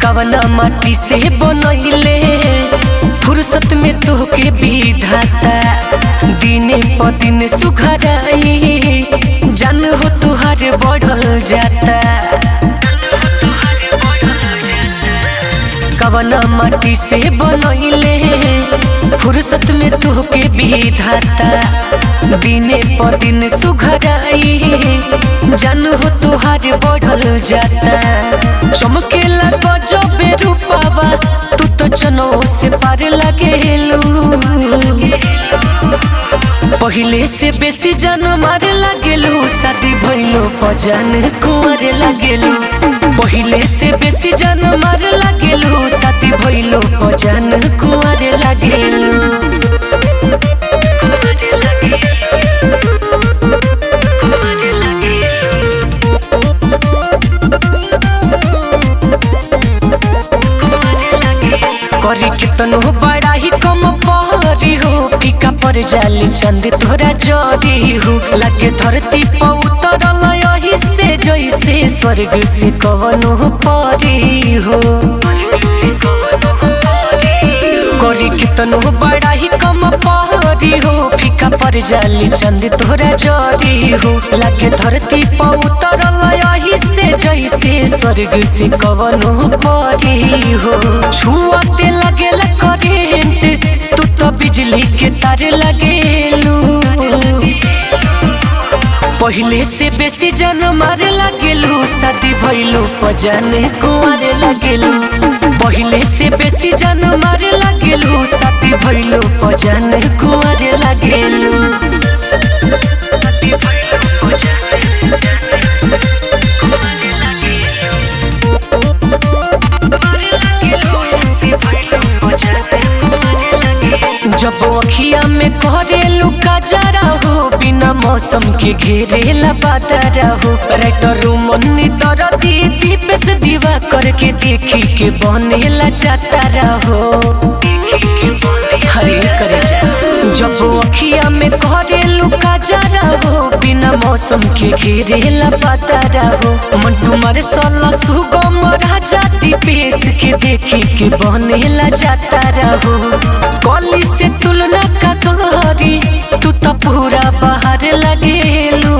कवना माटी से बनैले फुर्सत में तोहके विधाता, दिने प दिन सुघराई जान हो तुहार बढ़ल जाता। कवना माटी से बनैले फुर्सत में तोहके विधाता, दिने प दिन सुघराई जान हो तुहार बढ़ल जाता। चमकेला गजबे रूपावा तू तो चनो से पार लगेलू, पहिले से बेसी जान मारे लगेलू, शादी भइलो प जान कुंवर लगेलू। पहिले से बेसी जान मारे लगेलू, शादी भइलो प जान कुंवर लगेलू। करी कितनो बड़ा ही कम परी हो, फीका पर जाली चंद तोरा जरी हो। लगे धरती पर उतरल यही से जैसे स्वर्ग से कवनो परी हो। करी कितनो बड़ा ही कम परी हो, फीका पर जाली चंद तोरा जरी हो। लगे धरती पर उतरल यही से जैसे स्वर्ग से कवनो परी हो। छुआते लगेला करेंट तू तो बिजली के तार लगेलू, पहिले से बेसी जान मारे लगेलू, शादी भइलो प जान कुंवर लगेलू। पहिले से बेसी जान मारे लगेलू, शादी भइलो प जान कुंवर लगेलू। जब अखिया में करेलू काजरा हो, बिना मौसम के घेरेला बादरा हो। राइटर मन्नी दरदी दीप से दीवा करके देखी के बनेला जातारा हो। हरे करे जा जब अखिया में करेलू काजरा हो, बिना मौसम के घेरेला बादरा हो। मंटू मारे साला सुगम राजा दीपेश के देखी के बनेला जातारा हो। कली से तुलना का करी तू तो पूरा बाहर लगेलू,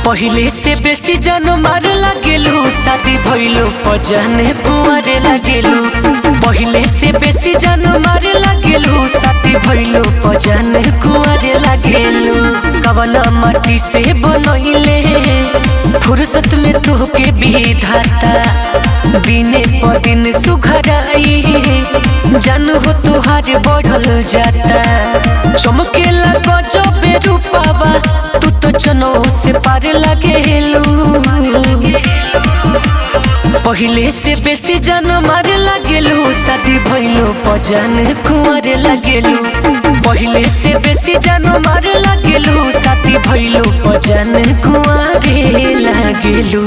पहिले से बेसी जान मार लगेलू, शादी भइलो प जान कुंवर लगेलू। पहिले से बेसी जान मार लगेलू, शादी भइलो प जान कुंवर लगेलू। कवना माटी से बनैले फुर्सत में तोहके विधाता, दिने प दिन सुघराई जान हो तुहार बढ़ल जाता। चमकेला गजबे रूपावा तू तो चनो से पार लगेलू, पहिले से बेसी जान मारे लगेलू, शादी भइलो प जान कुंवर लगेलू। पहिले से बेसी जान मारे लगेलू, शादी भइलो प जान कुंवर लगेलू।